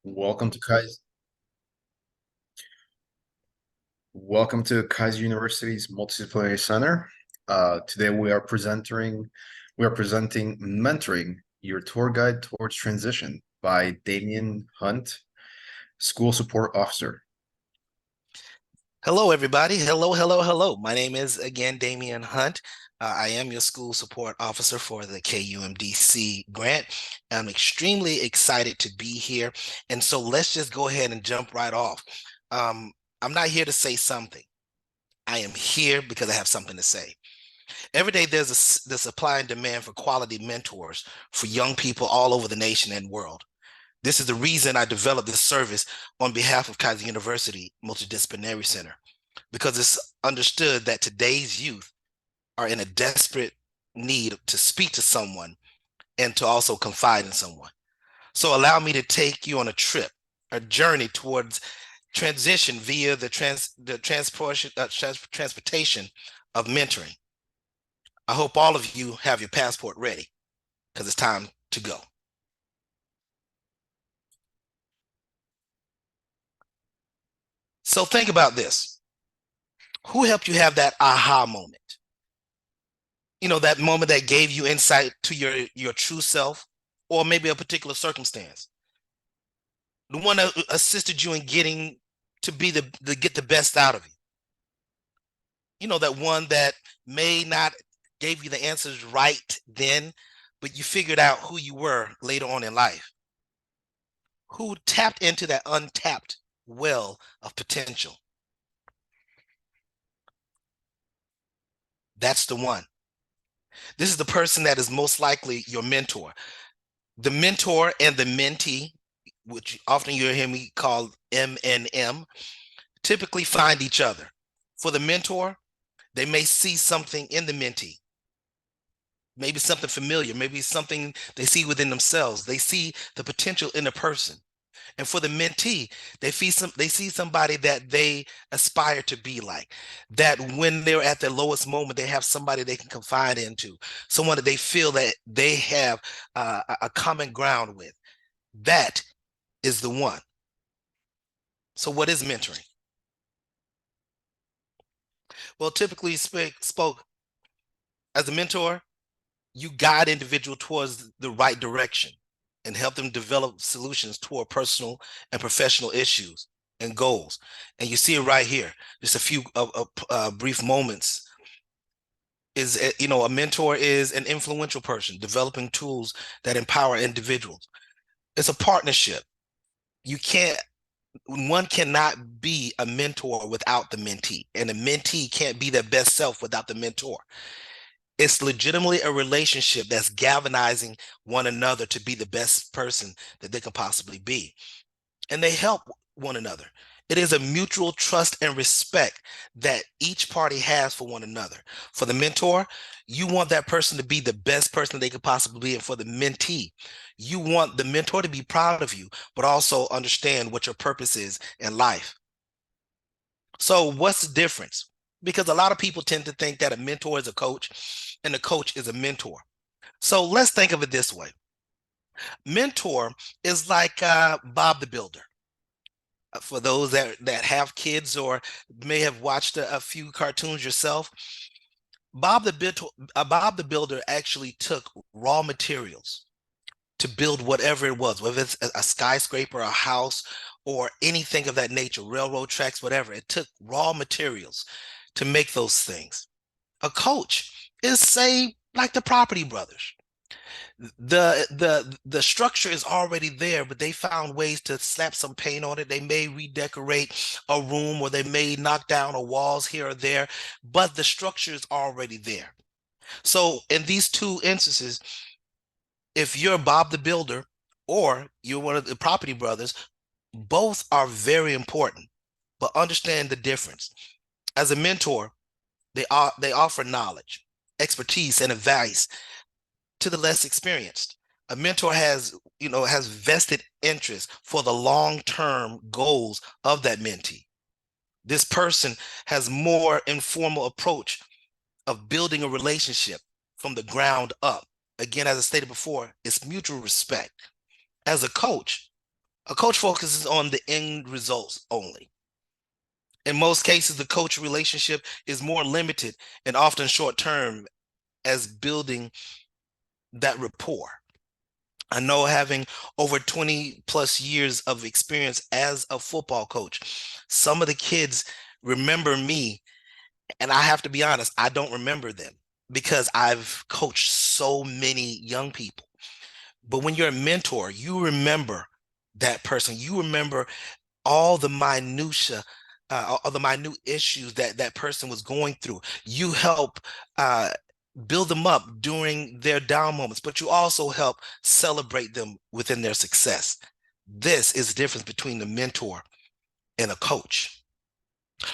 Welcome to Kai's Kaiser University's Multidisciplinary Center. Today we are presenting Mentoring, Your Tour Guide Towards Transition by Damien Hunte, School Support Officer. Hello, everybody. Hello, hello, hello. My name is again Damien Hunt. I am your school support officer for the KUMDC grant. I'm extremely excited to be here. And so let's just go ahead and jump right off. Um, I'm not here to say something. I am here because I have something to say. Every day there's the supply and demand for quality mentors for young people all over the nation and world. This is the reason I developed this service on behalf of Kaiser University Multidisciplinary Center, because it's understood that today's youth are in a desperate need to speak to someone and to also confide in someone. So allow me to take you on a journey towards transition via the transportation of mentoring. I hope all of you have your passport ready because it's time to go. So think about this. Who helped you have that aha moment? That moment that gave you insight to your true self, or maybe a particular circumstance. The one that assisted you in getting to be the get the best out of you. That one that may not gave you the answers right then, but you figured out who you were later on in life. Who tapped into that untapped well of potential. That's the one. This is the person that is most likely your mentor. The mentor and the mentee, which often you hear me call M&M, typically find each other. For the mentor, they may see something in the mentee, maybe something familiar, maybe something they see within themselves. They see the potential in a person. And for the mentee, they see somebody that they aspire to be like, that when they're at their lowest moment, they have somebody they can confide into, someone that they feel that they have a common ground with. That is the one. So what is mentoring? Well, typically spoke as a mentor, you guide individual towards the right direction and help them develop solutions toward personal and professional issues and goals. And you see it right here. Just a few brief moments. A mentor is an influential person developing tools that empower individuals. It's a partnership. One cannot be a mentor without the mentee, and a mentee can't be their best self without the mentor. It's legitimately a relationship that's galvanizing one another to be the best person that they can possibly be. And they help one another. It is a mutual trust and respect that each party has for one another. For the mentor, you want that person to be the best person they could possibly be. And for the mentee, you want the mentor to be proud of you, but also understand what your purpose is in life. So what's the difference? Because a lot of people tend to think that a mentor is a coach and a coach is a mentor. So let's think of it this way. Mentor is like Bob the Builder. For those that have kids or may have watched a few cartoons yourself, Bob the Builder actually took raw materials to build whatever it was, whether it's a skyscraper, a house, or anything of that nature, railroad tracks, whatever. It took raw materials to make those things. A coach is, say, like the Property Brothers. The structure is already there, but they found ways to slap some paint on it. They may redecorate a room, or they may knock down a walls here or there, but the structure is already there. So in these two instances, if you're Bob the Builder or you're one of the Property Brothers, both are very important, but understand the difference. As a mentor, they offer knowledge, expertise, and advice to the less experienced. A mentor has vested interest for the long-term goals of that mentee. This person has more informal approach of building a relationship from the ground up. Again, as I stated before, it's mutual respect. As a coach, A coach focuses on the end results only. In most cases, the coach relationship is more limited and often short term as building that rapport. I know, having over 20 plus years of experience as a football coach, some of the kids remember me, and I have to be honest, I don't remember them because I've coached so many young people. But when you're a mentor, you remember that person. You remember all the minutia, all the minute issues that that person was going through. You help uh, build them up during their down moments, but you also help celebrate them within their success. This is the difference between the mentor and a coach.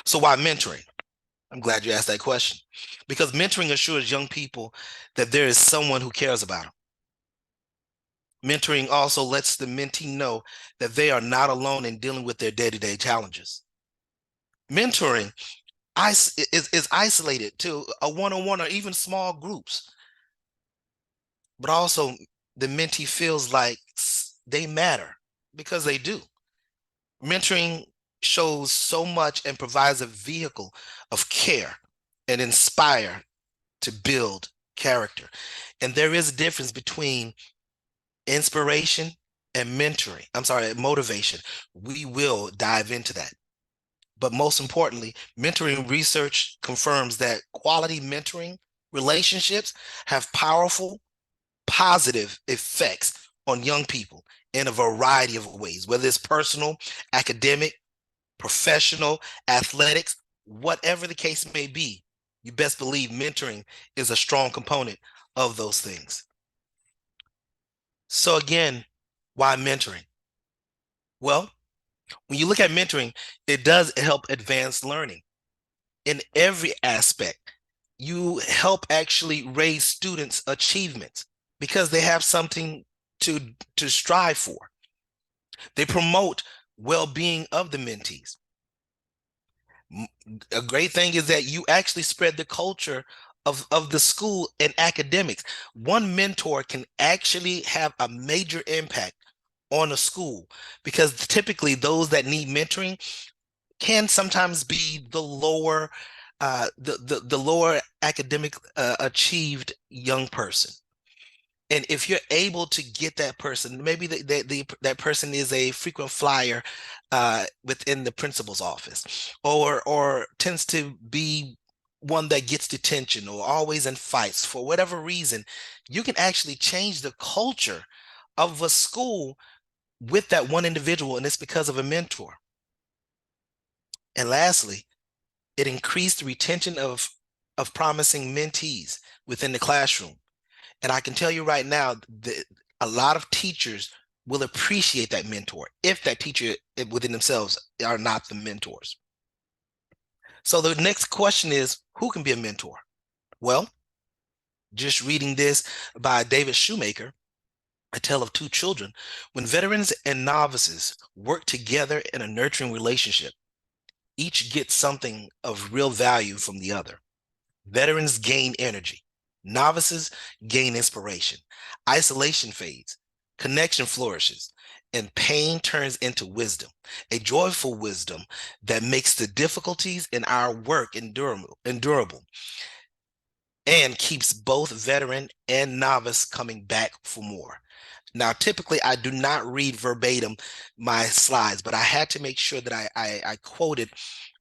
So why mentoring? I'm glad you asked that question, because mentoring assures young people that there is someone who cares about them. Mentoring also lets the mentee know that they are not alone in dealing with their day-to-day challenges. Mentoring is isolated to a one-on-one or even small groups, but also the mentee feels like they matter because they do. Mentoring shows so much and provides a vehicle of care and inspire to build character. And there is a difference between inspiration and mentoring. I'm sorry, motivation. We will dive into that. But most importantly, mentoring research confirms that quality mentoring relationships have powerful, positive effects on young people in a variety of ways, whether it's personal, academic, professional, athletics, whatever the case may be. You best believe mentoring is a strong component of those things. So again, why mentoring? Well, when you look at mentoring, it does help advance learning in every aspect. You help actually raise students' achievements because they have something to strive for. They promote well-being of the mentees. A great thing is that you actually spread the culture of the school and academics. One mentor can actually have a major impact on a school, because typically those that need mentoring can sometimes be the lower the lower academic achieved young person. And if you're able to get that person, maybe that person is a frequent flyer within the principal's office, or tends to be one that gets detention or always in fights for whatever reason, you can actually change the culture of a school with that one individual, and it's because of a mentor. And lastly, it increased the retention of promising mentees within the classroom. And I can tell you right now that a lot of teachers will appreciate that mentor if that teacher within themselves are not the mentors. So the next question is, who can be a mentor? Well, just reading this by David Shoemaker, A Tale of Two Children, when veterans and novices work together in a nurturing relationship, each gets something of real value from the other. Veterans gain energy. Novices gain inspiration. Isolation fades. Connection flourishes. And pain turns into wisdom, a joyful wisdom that makes the difficulties in our work endurable, and keeps both veteran and novice coming back for more. Now, typically, I do not read verbatim my slides, but I had to make sure that I quoted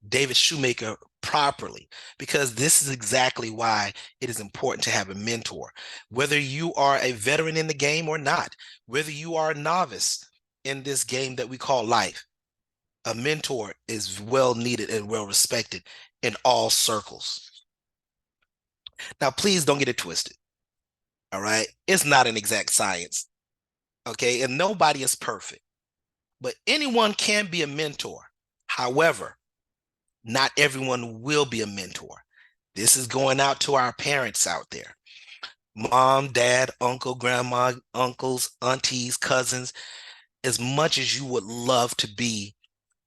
David Shoemaker properly, because this is exactly why it is important to have a mentor. Whether you are a veteran in the game or not, whether you are a novice in this game that we call life, a mentor is well needed and well respected in all circles. Now, please don't get it twisted. All right. It's not an exact science. Okay. And nobody is perfect, but anyone can be a mentor. However, not everyone will be a mentor. This is going out to our parents out there. Mom, dad, uncle, grandma, uncles, aunties, cousins. As much as you would love to be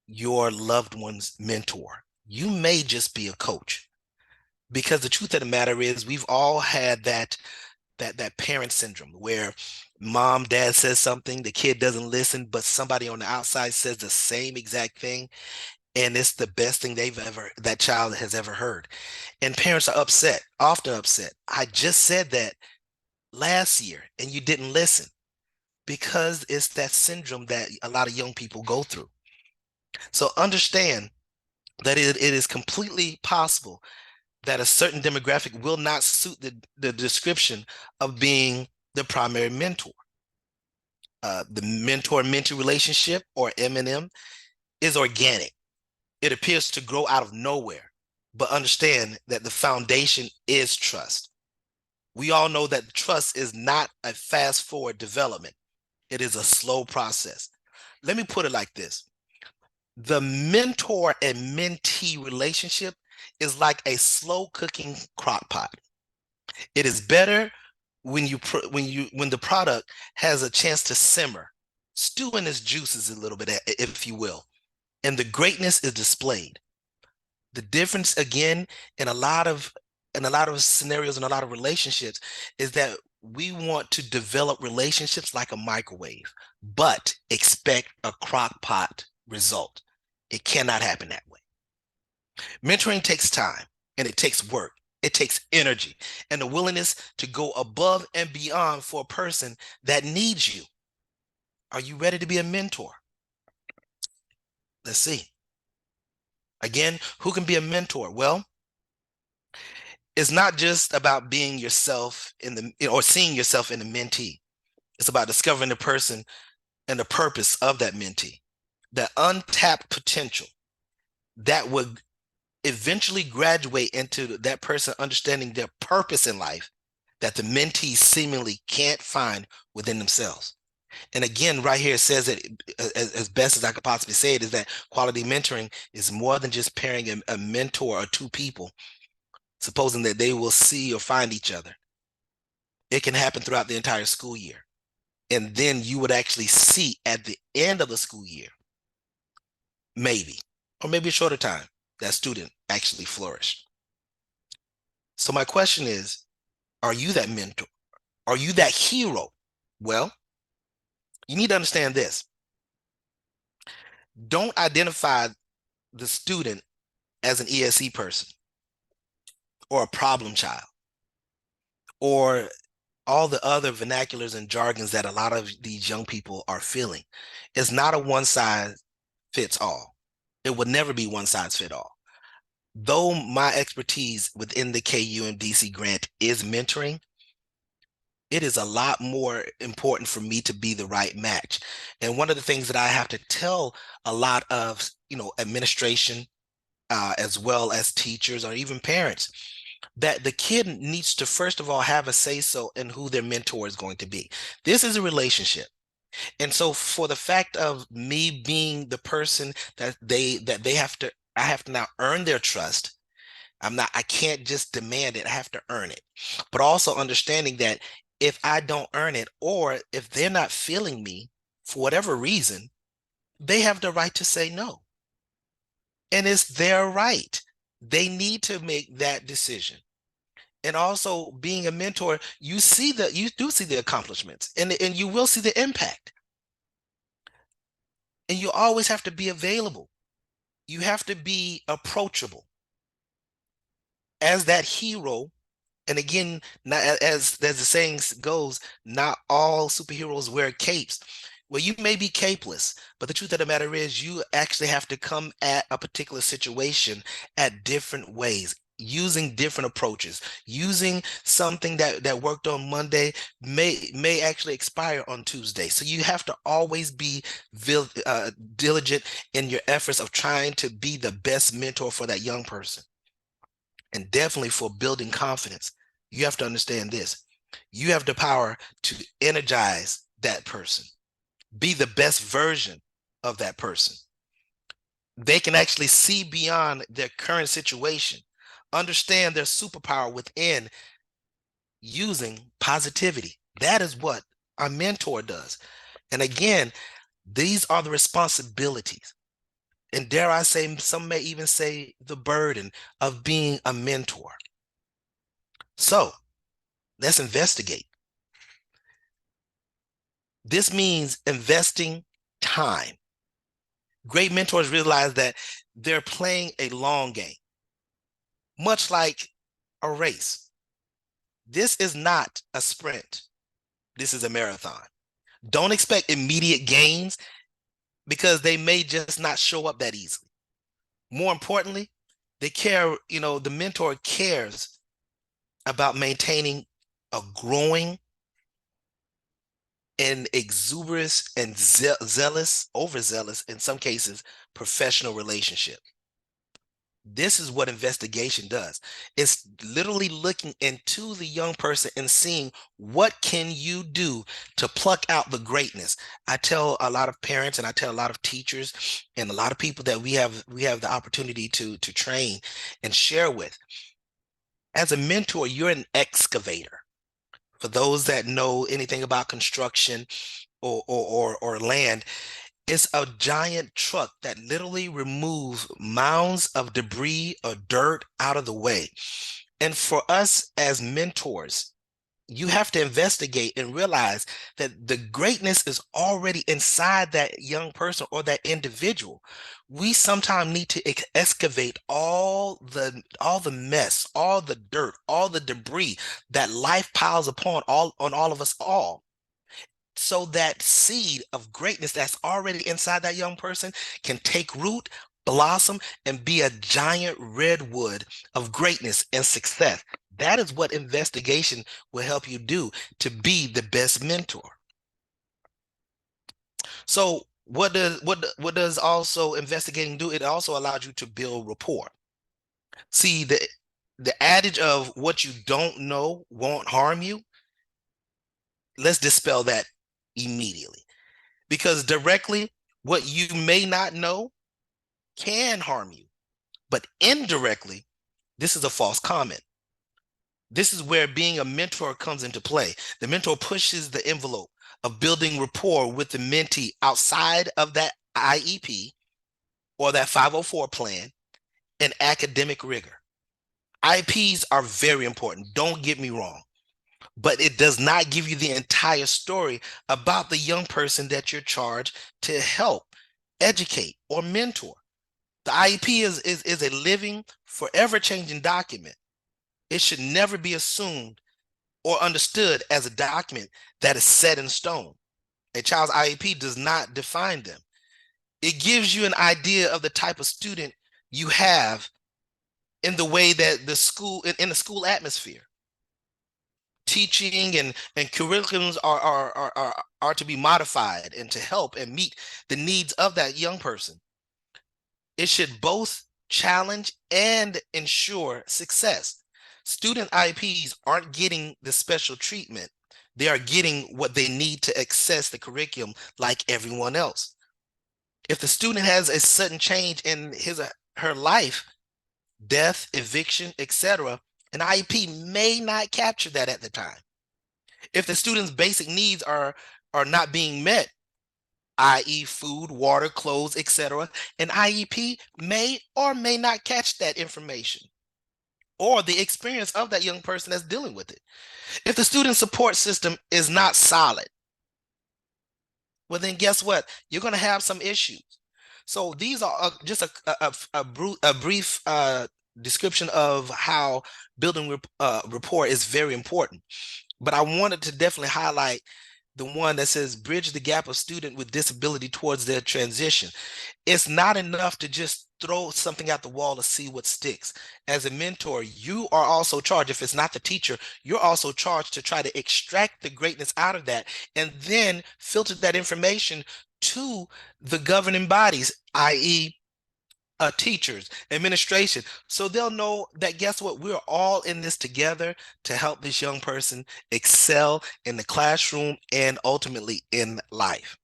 your loved one's mentor, you may just be a coach. Because the truth of the matter is, we've all had that that parent syndrome where mom, dad says something, the kid doesn't listen, but somebody on the outside says the same exact thing, and it's the best thing that child has ever heard. And parents are upset, often upset. I just said that last year and you didn't listen, because it's that syndrome that a lot of young people go through. So understand that it is completely possible that a certain demographic will not suit the description of being the primary mentor. The mentor-mentee relationship, or M&M, is organic. It appears to grow out of nowhere, but understand that the foundation is trust. We all know that trust is not a fast-forward development. It is a slow process. Let me put it like this. The mentor and mentee relationship is like a slow cooking crock pot. It is better when the product has a chance to simmer, stew in its juices a little bit, if you will, and the greatness is displayed. The difference, again, in a lot of scenarios and a lot of relationships, is that we want to develop relationships like a microwave, but expect a crock pot result. It cannot happen that way. Mentoring takes time, and it takes work. It takes energy and the willingness to go above and beyond for a person that needs you. Are you ready to be a mentor? Let's see. Again, who can be a mentor? Well, it's not just about being yourself or seeing yourself in the mentee. It's about discovering the person and the purpose of that mentee, the untapped potential that would eventually graduate into that person understanding their purpose in life that the mentee seemingly can't find within themselves. And again, right here, it says that as best as I could possibly say it, is that quality mentoring is more than just pairing a mentor or two people, supposing that they will see or find each other. It can happen throughout the entire school year. And then you would actually see at the end of the school year, maybe, or maybe a shorter time, that student actually flourished. So my question is, are you that mentor? Are you that hero? Well, you need to understand this. Don't identify the student as an ESE person or a problem child or all the other vernaculars and jargons that a lot of these young people are feeling. It's not a one size fits all. It would never be one size fit all. Though my expertise within the KUMDC grant is mentoring, it is a lot more important for me to be the right match. And one of the things that I have to tell a lot of, administration, as well as teachers or even parents, that the kid needs to first of all have a say-so in who their mentor is going to be. This is a relationship. And so for the fact of me being the person that I have to now earn their trust. I can't just demand it. I have to earn it. But also understanding that if I don't earn it, or if they're not feeling me for whatever reason, they have the right to say no. And it's their right. They need to make that decision. And also being a mentor, you do see the accomplishments and you will see the impact. And you always have to be available. You have to be approachable as that hero. And again, not, as the saying goes, not all superheroes wear capes. Well, you may be capeless, but the truth of the matter is you actually have to come at a particular situation at different ways, using different approaches. Using something that worked on Monday may actually expire on Tuesday. So you have to always be diligent in your efforts of trying to be the best mentor for that young person. And definitely for building confidence, you have to understand this. You have the power to energize that person, be the best version of that person. They can actually see beyond their current situation, understand their superpower within, using positivity. That is what a mentor does. And again, these are the responsibilities. And dare I say, some may even say the burden of being a mentor. So Let's investigate. This means investing time. Great mentors realize that they're playing a long game, much like a race. This is not a sprint. This is a marathon. Don't expect immediate gains because they may just not show up that easily. More importantly, they care, the mentor cares about maintaining a growing and exuberance and zealous, overzealous, in some cases, professional relationship. This is what investigation does. It's literally looking into the young person and seeing what can you do to pluck out the greatness. I tell a lot of parents and I tell a lot of teachers and a lot of people that we have the opportunity to train and share with. As a mentor, you're an excavator. For those that know anything about construction or land, it's a giant truck that literally removes mounds of debris or dirt out of the way. And for us as mentors, you have to investigate and realize that the greatness is already inside that young person or that individual. We sometimes need to excavate all the mess, all the dirt, all the debris that life piles upon all of us all, so that seed of greatness that's already inside that young person can take root, blossom, and be a giant redwood of greatness and success. That is what investigation will help you do to be the best mentor. So what does also investigating do? It also allows you to build rapport. See, the adage of what you don't know won't harm you, let's dispel that immediately. Because directly, what you may not know can harm you. But indirectly, this is a false comment. This is where being a mentor comes into play. The mentor pushes the envelope of building rapport with the mentee outside of that IEP or that 504 plan and academic rigor. IEPs are very important, don't get me wrong, but it does not give you the entire story about the young person that you're charged to help, educate, or mentor. The IEP is a living, forever changing document. It should never be assumed or understood as a document that is set in stone. A child's IEP does not define them. It gives you an idea of the type of student you have in the way that the school, in the school atmosphere. Teaching and curriculums are to be modified and to help and meet the needs of that young person. It should both challenge and ensure success. Student IEPs aren't getting the special treatment. They are getting what they need to access the curriculum like everyone else. If the student has a sudden change in his or her life, death, eviction, etc., an IEP may not capture that at the time. If the student's basic needs are not being met, i.e. food, water, clothes, etc., an IEP may or may not catch that information or the experience of that young person that's dealing with it. If the student support system is not solid, well, then guess what? You're going to have some issues. So these are just a brief description of how building rapport is very important. But I wanted to definitely highlight the one that says bridge the gap of student with disability towards their transition. It's not enough to just throw something at the wall to see what sticks. As a mentor, you are also charged, if it's not the teacher, you're also charged to try to extract the greatness out of that and then filter that information to the governing bodies, i.e. Teachers, administration, so they'll know that, guess what, we're all in this together to help this young person excel in the classroom and ultimately in life.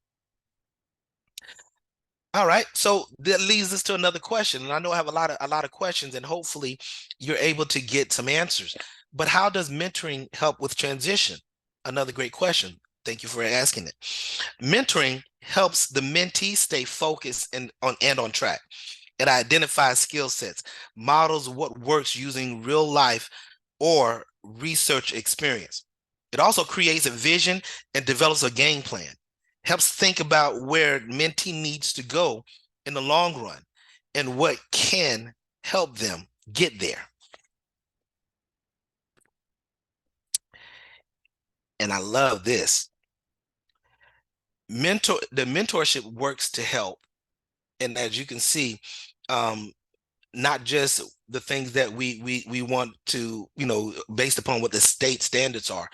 All right, so that leads us to another question, and I know I have a lot of questions, and hopefully you're able to get some answers. But how does mentoring help with transition? Another great question. Thank you for asking it. Mentoring helps the mentee stay focused and on track. It identifies skill sets, models what works using real life or research experience. It also creates a vision and develops a game plan, helps think about where mentee needs to go in the long run and what can help them get there. And I love this. The mentorship works to help. And as you can see, not just the things that we want to, based upon what the state standards are,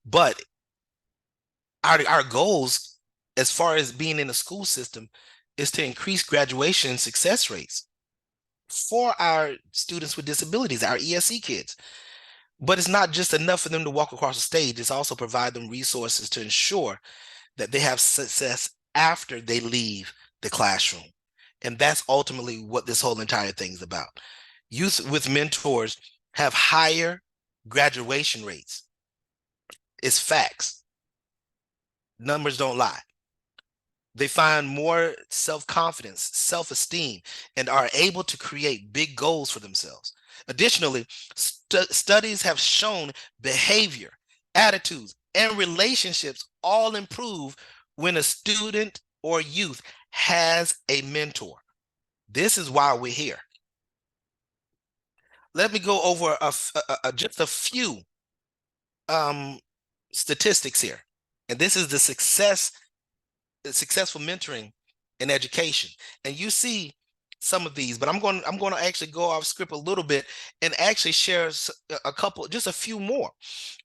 but our goals as far as being in the school system is to increase graduation success rates for our students with disabilities, our ESE kids. But it's not just enough for them to walk across the stage. It's also provide them resources to ensure that they have success after they leave the classroom. And that's ultimately what this whole entire thing is about. Youth with mentors have higher graduation rates. It's facts. Numbers don't lie. They find more self-confidence, self-esteem, and are able to create big goals for themselves. Additionally, studies have shown behavior, attitudes, and relationships all improve when a student or youth has a mentor. This is why we're here. Let me go over just a few statistics here. And this is the successful mentoring in education. And you see some of these, but I'm going to actually go off script a little bit and actually share just a few more.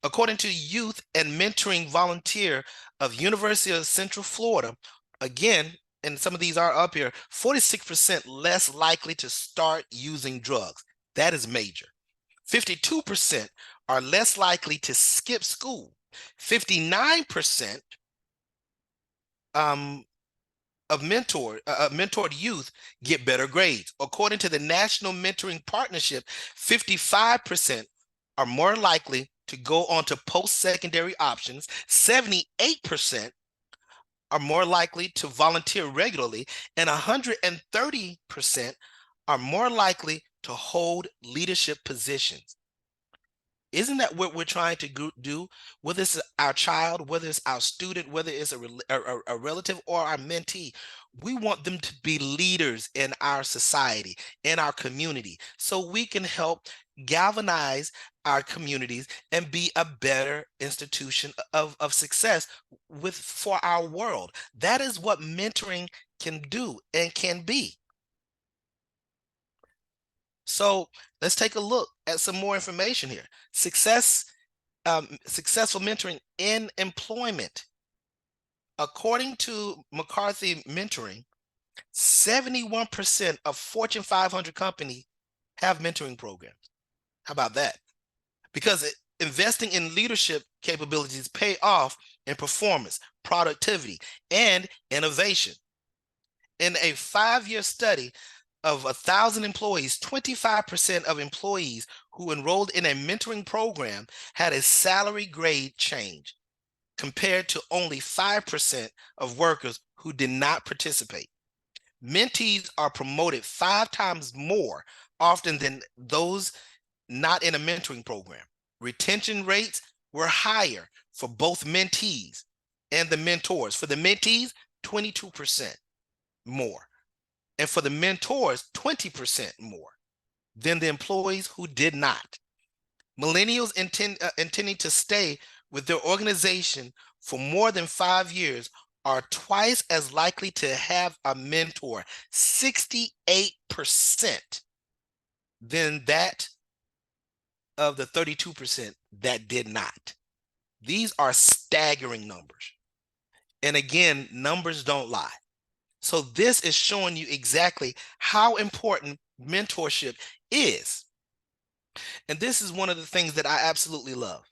According to Youth and Mentoring Volunteer of University of Central Florida, again, and some of these are up here, 46% less likely to start using drugs. That is major. 52% are less likely to skip school. 59% of mentored youth get better grades. According to the National Mentoring Partnership, 55% are more likely to go on to post-secondary options. 78% are more likely to volunteer regularly, and 130% are more likely to hold leadership positions. Isn't that what we're trying to do? Whether it's our child, whether it's our student, whether it's a relative or our mentee, we want them to be leaders in our society, in our community, so we can help galvanize our communities and be a better institution of success for our world. That is what mentoring can do and can be. So let's take a look at some more information here. Successful mentoring in employment. According to McCarthy Mentoring, 71% of Fortune 500 companies have mentoring programs. How about that? Because investing in leadership capabilities pay off in performance, productivity, and innovation. In a 5-year study of 1,000 employees, 25% of employees who enrolled in a mentoring program had a salary grade change, compared to only 5% of workers who did not participate. Mentees are promoted 5 times more often than those not in a mentoring program. Retention rates were higher for both mentees and the mentors. For the mentees, 22% more. And for the mentors, 20% more than the employees who did not. Millennials intending to stay with their organization for more than 5 years are twice as likely to have a mentor, 68%, than that of the 32% that did not. These are staggering numbers. And again, numbers don't lie. So this is showing you exactly how important mentorship is. And this is one of the things that I absolutely love,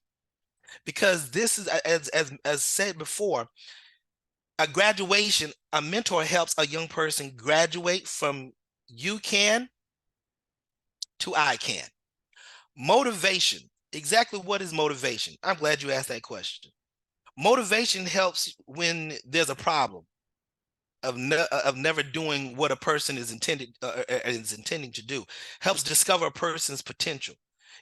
because this is, as said before, a graduation, a mentor helps a young person graduate from you can to I can. Motivation. Exactly what is motivation? I'm glad you asked that question. Motivation helps when there's a problem of never doing what a person is intending to do. Helps discover a person's potential,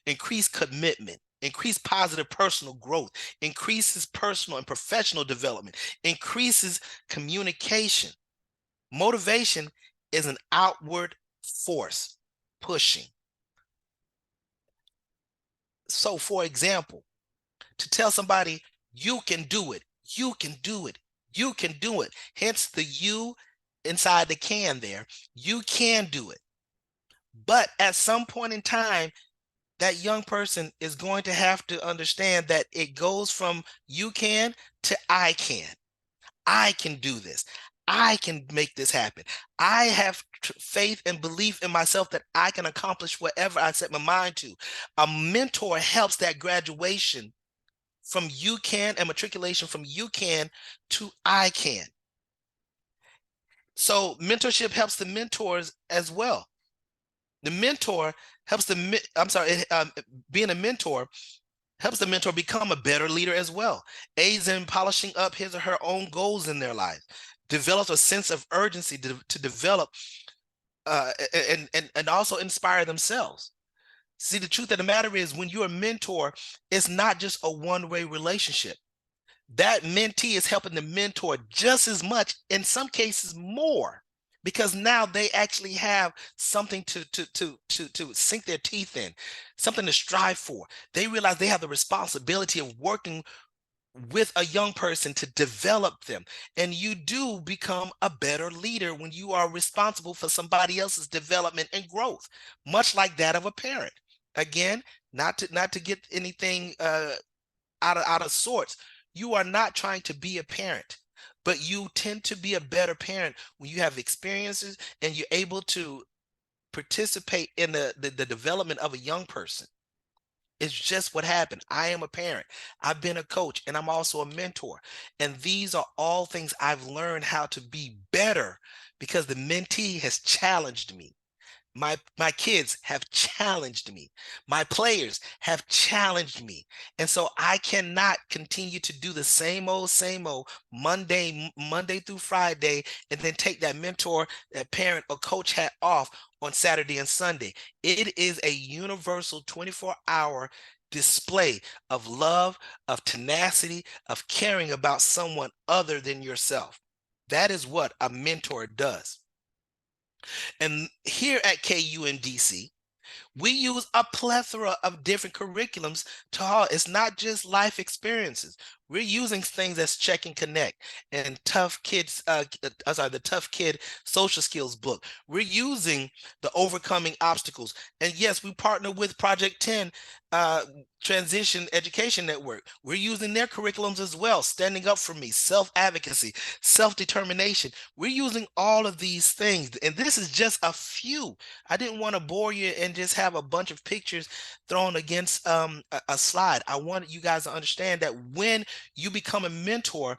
increase commitment, increase positive personal growth, increases personal and professional development, increases communication. Motivation is an outward force pushing. So, for example, to tell somebody, you can do it, you can do it, you can do it, hence the you inside the can there, you can do it. But at some point in time, that young person is going to have to understand that it goes from you can to I can. I can do this. I can make this happen. I have faith and belief in myself that I can accomplish whatever I set my mind to. A mentor helps that graduation from you can and matriculation from you can to I can. So mentorship helps the mentors as well. The mentor helps being a mentor helps the mentor become a better leader as well, aids in polishing up his or her own goals in their life, develops a sense of urgency to develop and also inspire themselves. See, the truth of the matter is, when you're a mentor, it's not just a one-way relationship. That mentee is helping the mentor just as much, in some cases more, because now they actually have something to sink their teeth in, something to strive for. They realize they have the responsibility of working with a young person to develop them. And you do become a better leader when you are responsible for somebody else's development and growth, much like that of a parent. Again, not to get anything out of sorts. You are not trying to be a parent, but you tend to be a better parent when you have experiences and you're able to participate in the development of a young person. It's just what happened. I am a parent. I've been a coach, and I'm also a mentor. And these are all things I've learned how to be better because the mentee has challenged me. My kids have challenged me. My players have challenged me. And so I cannot continue to do the same old Monday through Friday, and then take that mentor, that parent or coach hat off on Saturday and Sunday. It is a universal 24-hour display of love, of tenacity, of caring about someone other than yourself. That is what a mentor does. And here at KUMDC, we use a plethora of different curriculums it's not just life experiences. We're using things as Check and Connect and the Tough Kid Social Skills book. We're using the Overcoming Obstacles. And yes, we partner with Project 10 Transition Education Network. We're using their curriculums as well. Standing Up for Me, self-advocacy, self-determination. We're using all of these things. And this is just a few. I didn't want to bore you and just have a bunch of pictures thrown against a slide. I want you guys to understand that when you become a mentor,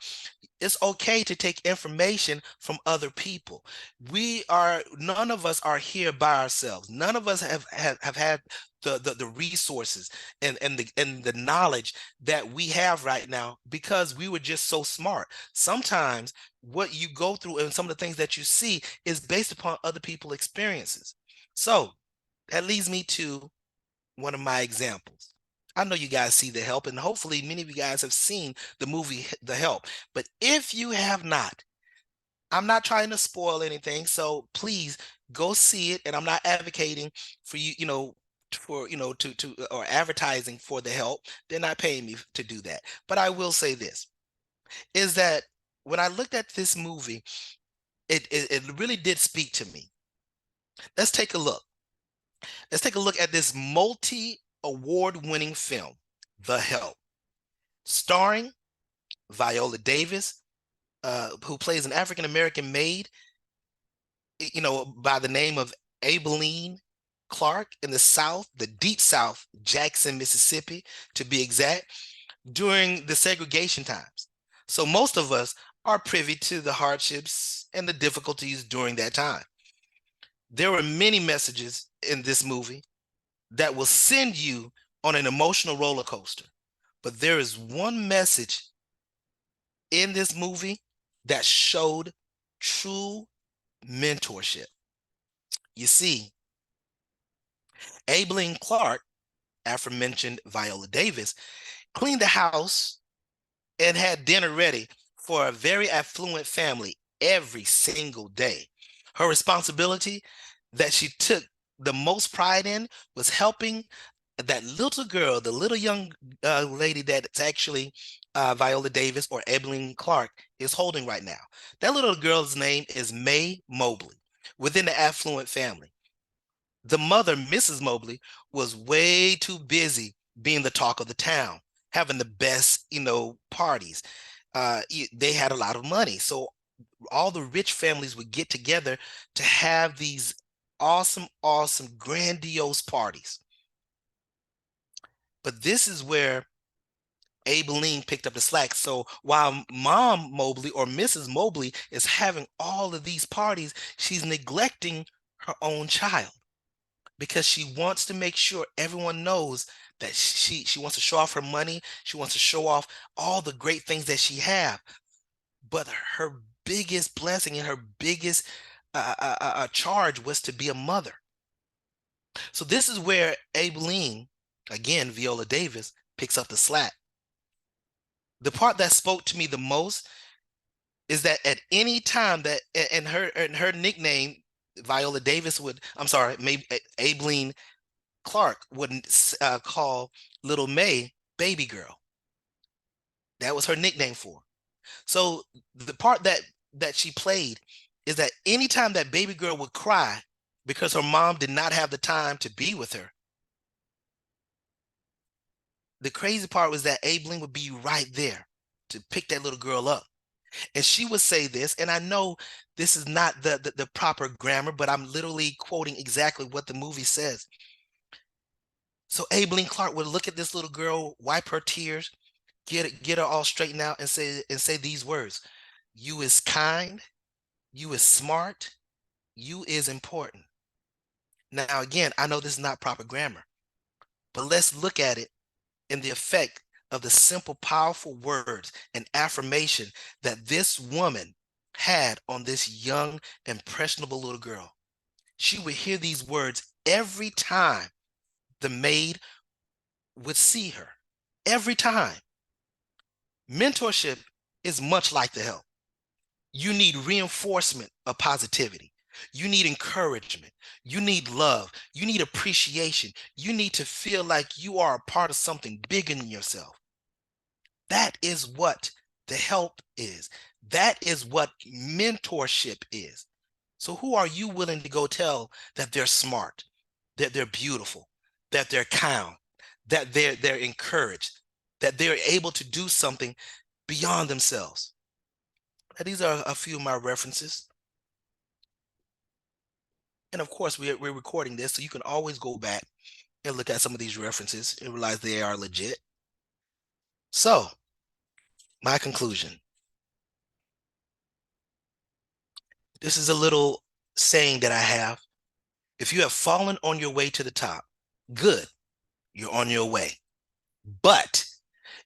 it's okay to take information from other people. None of us are here by ourselves. None of us have had the resources and the knowledge that we have right now because we were just so smart. Sometimes what you go through and some of the things that you see is based upon other people's experiences. So that leads me to one of my examples. I know you guys see The Help, and hopefully many of you guys have seen the movie The Help. But if you have not, I'm not trying to spoil anything, so please go see it. And I'm not advocating for you, to or advertising for The Help. They're not paying me to do that. But I will say this, is that when I looked at this movie, it really did speak to me. Let's take a look. Let's take a look at this multi-award-winning film, The Help, starring Viola Davis, who plays an African-American maid, by the name of Abilene Clark in the South, the Deep South, Jackson, Mississippi, to be exact, during the segregation times. So most of us are privy to the hardships and the difficulties during that time. There were many messages in this movie that will send you on an emotional roller coaster. But there is one message in this movie that showed true mentorship. You see, Abilene Clark aforementioned Viola Davis, cleaned the house and had dinner ready for a very affluent family every single day. Her responsibility that she took the most pride in was helping that little girl, the little young lady that's actually Viola Davis or Ebeline Clark is holding right now. That little girl's name is May Mobley within the affluent family. The mother, Mrs. Mobley, was way too busy being the talk of the town, having the best, parties. They had a lot of money. So all the rich families would get together to have these awesome, awesome, grandiose parties. But this is where Abeline picked up the slack. So while Mom Mobley or Mrs. Mobley is having all of these parties, she's neglecting her own child because she wants to make sure everyone knows that she wants to show off her money. She wants to show off all the great things that she have. But her biggest blessing and her biggest charge was to be a mother. So this is where Abeline, again, Viola Davis, picks up the slack. The part that spoke to me the most is that at any time that, and her nickname, Viola Davis maybe Abeline Clark wouldn't call little May baby girl. That was her nickname for her. So the part that she played is that anytime that baby girl would cry because her mom did not have the time to be with her, the crazy part was that Abeline would be right there to pick that little girl up. And she would say this, and I know this is not the proper grammar, but I'm literally quoting exactly what the movie says. So Abeline Clark would look at this little girl, wipe her tears, get her all straightened out, and say these words: "You is kind, you is smart, you is important." Now, again, I know this is not proper grammar, but let's look at it in the effect of the simple, powerful words and affirmation that this woman had on this young, impressionable little girl. She would hear these words every time the maid would see her. Every time. Mentorship is much like the help. You need reinforcement of positivity. You need encouragement. You need love. You need appreciation. You need to feel like you are a part of something bigger than yourself. That is what the help is. That is what mentorship is. So who are you willing to go tell that they're smart, that they're beautiful, that they're kind, that they're encouraged, that they're able to do something beyond themselves? Now, these are a few of my references. And of course, we're recording this, so you can always go back and look at some of these references and realize they are legit. So, my conclusion. This is a little saying that I have. If you have fallen on your way to the top, good, you're on your way. But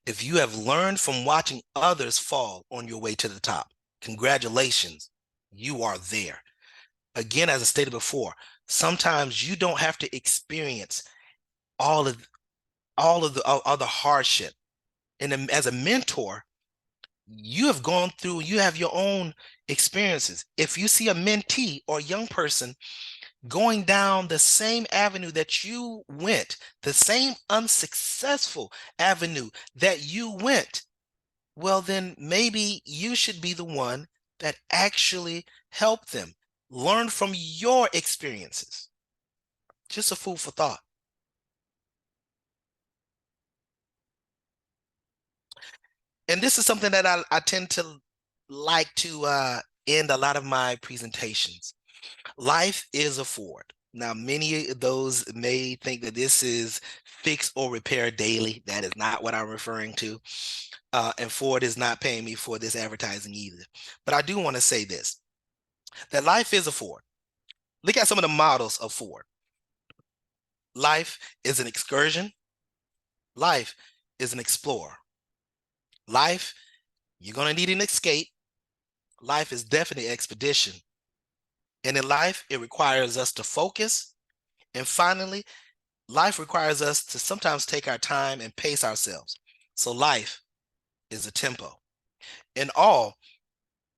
if you have learned from watching others fall on your way to the top, congratulations, you are there. Again, as I stated before, sometimes you don't have to experience all of the hardship. And as a mentor, you have gone through, you have your own experiences. If you see a mentee or a young person going down the same avenue that you went, the same unsuccessful avenue that you went, well, then maybe you should be the one that actually help them learn from your experiences. Just a food for thought. And this is something that I tend to like to end a lot of my presentations. Life is a Ford. Now, many of those may think that this is fix or repair daily. That is not what I'm referring to. And Ford is not paying me for this advertising either. But I do want to say this, that life is a Ford. Look at some of the models of Ford. Life is an excursion. Life is an explorer. Life, you're going to need an escape. Life is definitely expedition. And in life, it requires us to focus. And finally, life requires us to sometimes take our time and pace ourselves. So life is a tempo. In all,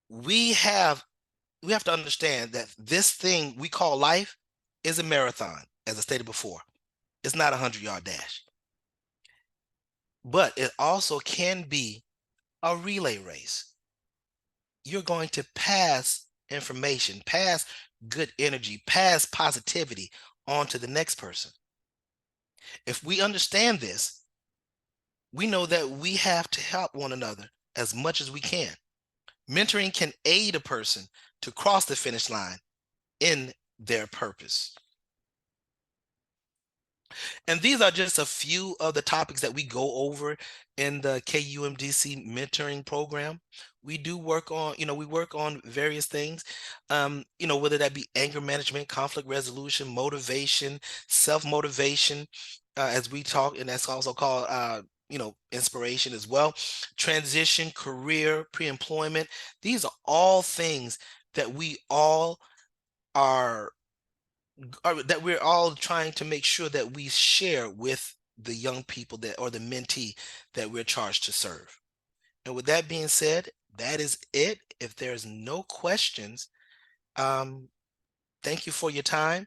we have to understand that this thing we call life is a marathon, as I stated before. It's not a 100-yard dash. But it also can be a relay race. You're going to pass information, pass good energy, pass positivity on to the next person. If we understand this, we know that we have to help one another as much as we can. Mentoring can aid a person to cross the finish line in their purpose. And these are just a few of the topics that we go over in the KUMDC mentoring program. We do work on, we work on various things, whether that be anger management, conflict resolution, motivation, self-motivation, as we talk, and that's also called, inspiration as well, transition, career, pre-employment. These are all things that we all are that we're all trying to make sure that we share with the young people that, or the mentee that we're charged to serve. And with that being said, that is it. If there's no questions, thank you for your time.